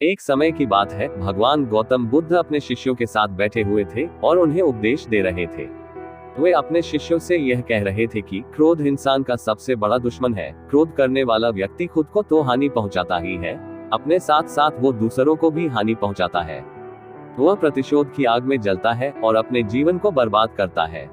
एक समय की बात है, भगवान गौतम बुद्ध अपने शिष्यों के साथ बैठे हुए थे और उन्हें उपदेश दे रहे थे। वे अपने शिष्यों से यह कह रहे थे कि क्रोध इंसान का सबसे बड़ा दुश्मन है। क्रोध करने वाला व्यक्ति खुद को तो हानि पहुंचाता ही है, अपने साथ साथ वो दूसरों को भी हानि पहुंचाता है। वह प्रतिशोध की आग में जलता है और अपने जीवन को बर्बाद करता है।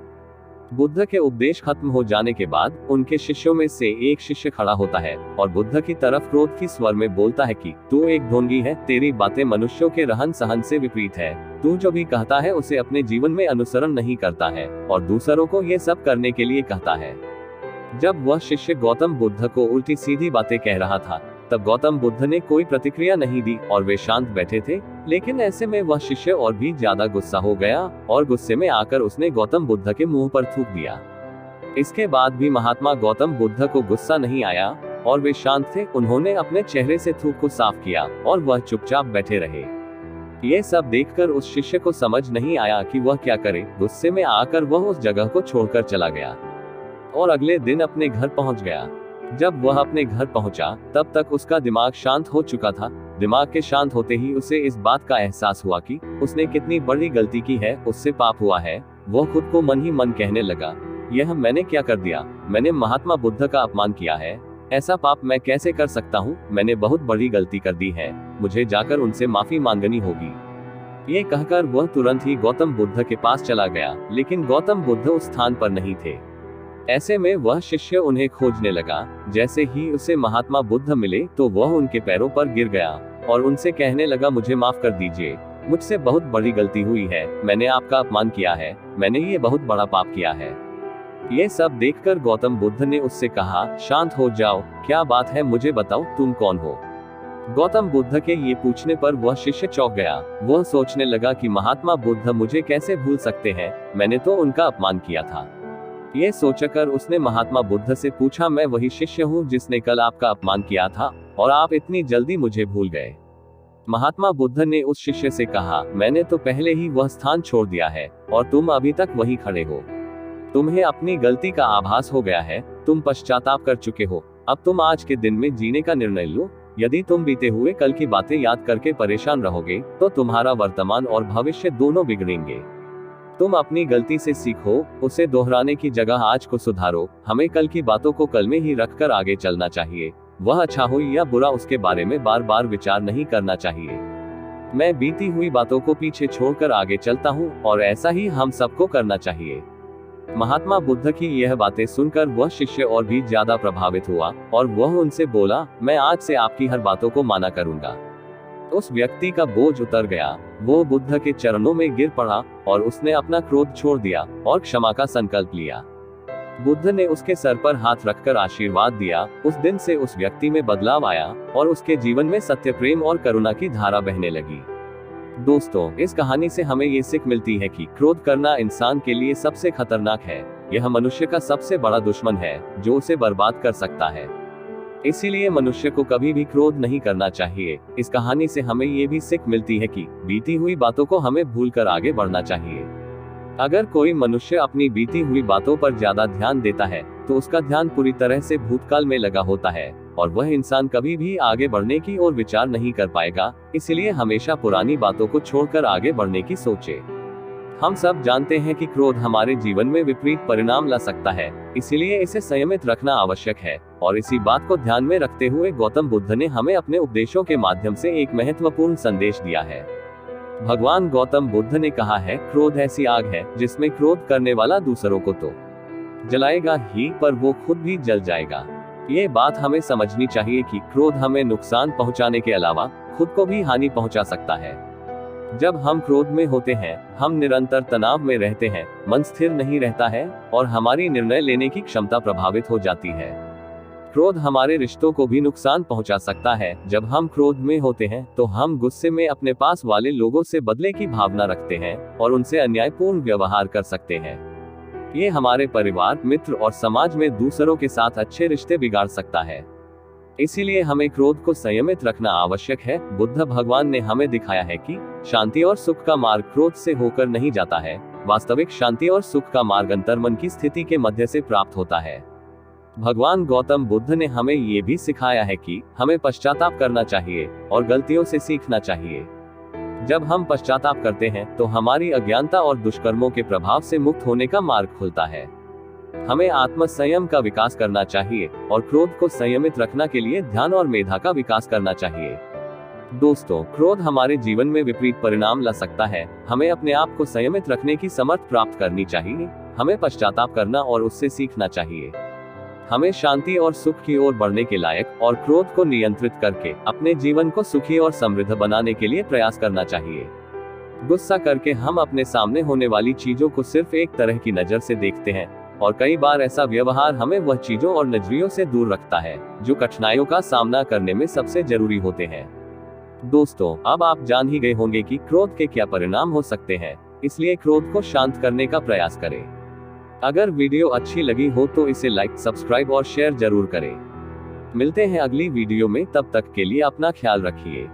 बुद्ध के उपदेश खत्म हो जाने के बाद उनके शिष्यों में से एक शिष्य खड़ा होता है और बुद्ध की तरफ क्रोध की स्वर में बोलता है कि तू एक ढोंगी है, तेरी बातें मनुष्यों के रहन सहन से विपरीत है। तू जो भी कहता है उसे अपने जीवन में अनुसरण नहीं करता है और दूसरों को ये सब करने के लिए कहता है। जब वह शिष्य गौतम बुद्ध को उल्टी सीधी बातें कह रहा था, तब गौतम बुद्ध ने कोई प्रतिक्रिया नहीं दी और वे शांत बैठे थे। लेकिन ऐसे में वह शिष्य और भी ज्यादा गुस्सा हो गया और गुस्से में आकर उसने गौतम बुद्ध के मुंह पर थूक दिया। इसके बाद भी महात्मा गौतम बुद्ध को गुस्सा नहीं आया और वे शांत थे। उन्होंने अपने चेहरे से थूक को साफ किया और वह चुपचाप बैठे रहे। ये सब देखकर उस शिष्य को समझ नहीं आया कि वह क्या करे। गुस्से में आकर वह उस जगह को छोड़कर चला गया और अगले दिन अपने घर पहुंच गया। जब वह अपने घर पहुंचा, तब तक उसका दिमाग शांत हो चुका था। दिमाग के शांत होते ही उसे इस बात का एहसास हुआ कि उसने कितनी बड़ी गलती की है, उससे पाप हुआ है। वह खुद को मन ही मन कहने लगा, यह मैंने क्या कर दिया? मैंने महात्मा बुद्ध का अपमान किया है। ऐसा पाप मैं कैसे कर सकता हूँ? मैंने बहुत बड़ी गलती कर दी है। मुझे जाकर उनसे माफी मांगनी होगी। ये कहकर वह तुरंत ही गौतम बुद्ध के पास चला गया, लेकिन गौतम बुद्ध उस स्थान पर नहीं थे। ऐसे में वह शिष्य उन्हें खोजने लगा। जैसे ही उसे महात्मा बुद्ध मिले तो वह उनके पैरों पर गिर गया और उनसे कहने लगा, मुझे माफ कर दीजिए, मुझसे बहुत बड़ी गलती हुई है। मैंने आपका अपमान किया है। मैंने ये बहुत बड़ा पाप किया है। ये सब देखकर गौतम बुद्ध ने उससे कहा, शांत हो जाओ, क्या बात है, मुझे बताओ, तुम कौन हो? गौतम बुद्ध के ये पूछने पर वह शिष्य चौंक गया। वह सोचने लगा कि महात्मा बुद्ध मुझे कैसे भूल सकते हैं? मैंने तो उनका अपमान किया था। ये सोचकर उसने महात्मा बुद्ध से पूछा, मैं वही शिष्य हूँ जिसने कल आपका अपमान किया था और आप इतनी जल्दी मुझे भूल गए? महात्मा बुद्ध ने उस शिष्य से कहा, मैंने तो पहले ही वह स्थान छोड़ दिया है और तुम अभी तक वहीं खड़े हो। तुम्हें अपनी गलती का आभास हो गया है, तुम पश्चाताप कर चुके हो। अब तुम आज के दिन में जीने का निर्णय लो। यदि तुम बीते हुए कल की बातें याद करके परेशान रहोगे तो तुम्हारा वर्तमान और भविष्य दोनों बिगड़ेंगे। तुम अपनी गलती से सीखो, उसे दोहराने की जगह आज को सुधारो। हमें कल की बातों को कल में ही रखकर आगे चलना चाहिए। वह अच्छा हो या बुरा, उसके बारे में बार बार विचार नहीं करना चाहिए। मैं बीती हुई बातों को पीछे छोड़कर आगे चलता हूँ और ऐसा ही हम सबको करना चाहिए। महात्मा बुद्ध की यह बातें सुनकर वह शिष्य और भी ज्यादा प्रभावित हुआ और वह उनसे बोला, मैं आज से आपकी हर बातों को माना करूंगा। उस व्यक्ति का बोझ उतर गया। वो बुद्ध के चरणों में गिर पड़ा और उसने अपना क्रोध छोड़ दिया और क्षमा का संकल्प लिया। बुद्ध ने उसके सर पर हाथ रखकर आशीर्वाद दिया। उस दिन से उस व्यक्ति में बदलाव आया और उसके जीवन में सत्य, प्रेम और करुणा की धारा बहने लगी। दोस्तों, इस कहानी से हमें ये सीख मिलती है कि क्रोध करना इंसान के लिए सबसे खतरनाक है। यह मनुष्य का सबसे बड़ा दुश्मन है जो उसे बर्बाद कर सकता है। इसीलिए मनुष्य को कभी भी क्रोध नहीं करना चाहिए। इस कहानी से हमें ये भी सीख मिलती है कि बीती हुई बातों को हमें भूलकर आगे बढ़ना चाहिए। अगर कोई मनुष्य अपनी बीती हुई बातों पर ज्यादा ध्यान देता है तो उसका ध्यान पूरी तरह से भूतकाल में लगा होता है और वह इंसान कभी भी आगे बढ़ने की ओर विचार नहीं कर पाएगा। इसलिए हमेशा पुरानी बातों को छोड़कर आगे बढ़ने की सोचे। हम सब जानते हैं कि क्रोध हमारे जीवन में विपरीत परिणाम ला सकता है, इसीलिए इसे संयमित रखना आवश्यक है। और इसी बात को ध्यान में रखते हुए गौतम बुद्ध ने हमें अपने उपदेशों के माध्यम से एक महत्वपूर्ण संदेश दिया है। भगवान गौतम बुद्ध ने कहा है, क्रोध ऐसी आग है जिसमें क्रोध करने वाला दूसरों को तो जलाएगा ही, पर वो खुद भी जल जाएगा। ये बात हमें समझनी चाहिए कि क्रोध हमें नुकसान पहुंचाने के अलावा खुद को भी हानि पहुंचा सकता है। जब हम क्रोध में होते हैं, हम निरंतर तनाव में रहते हैं, मन स्थिर नहीं रहता है और हमारी निर्णय लेने की क्षमता प्रभावित हो जाती है। क्रोध हमारे रिश्तों को भी नुकसान पहुंचा सकता है। जब हम क्रोध में होते हैं तो हम गुस्से में अपने पास वाले लोगों से बदले की भावना रखते हैं और उनसे अन्यायपूर्ण व्यवहार कर सकते हैं। ये हमारे परिवार, मित्र और समाज में दूसरों के साथ अच्छे रिश्ते बिगाड़ सकता है। इसीलिए हमें क्रोध को संयमित रखना आवश्यक है। बुद्ध भगवान ने हमें दिखाया है कि शांति और सुख का मार्ग क्रोध से होकर नहीं जाता है। वास्तविक शांति और सुख का मार्ग अंतर्मन की स्थिति के मध्य से प्राप्त होता है। भगवान गौतम बुद्ध ने हमें ये भी सिखाया है कि हमें पश्चाताप करना चाहिए और गलतियों से सीखना चाहिए। जब हम पश्चाताप करते हैं तो हमारी अज्ञानता और दुष्कर्मों के प्रभाव से मुक्त होने का मार्ग खुलता है। हमें आत्म संयम का विकास करना चाहिए और क्रोध को संयमित रखने के लिए ध्यान और मेधा का विकास करना चाहिए। दोस्तों, क्रोध हमारे जीवन में विपरीत परिणाम ला सकता है। हमें अपने आप को संयमित रखने की समर्थ प्राप्त करनी चाहिए। हमें पश्चाताप करना और उससे सीखना चाहिए। हमें शांति और सुख की ओर बढ़ने के लायक और क्रोध को नियंत्रित करके अपने जीवन को सुखी और समृद्ध बनाने के लिए प्रयास करना चाहिए। गुस्सा करके हम अपने सामने होने वाली चीजों को सिर्फ एक तरह की नजर से देखते हैं और कई बार ऐसा व्यवहार हमें वह चीजों और नजरियों से दूर रखता है जो कठिनाइयों का सामना करने में सबसे जरूरी होते हैं। दोस्तों, अब आप जान ही गए होंगे कि क्रोध के क्या परिणाम हो सकते हैं, इसलिए क्रोध को शांत करने का प्रयास करें। अगर वीडियो अच्छी लगी हो तो इसे लाइक, सब्सक्राइब और शेयर जरूर करें। मिलते हैं अगली वीडियो में, तब तक के लिए अपना ख्याल रखिए।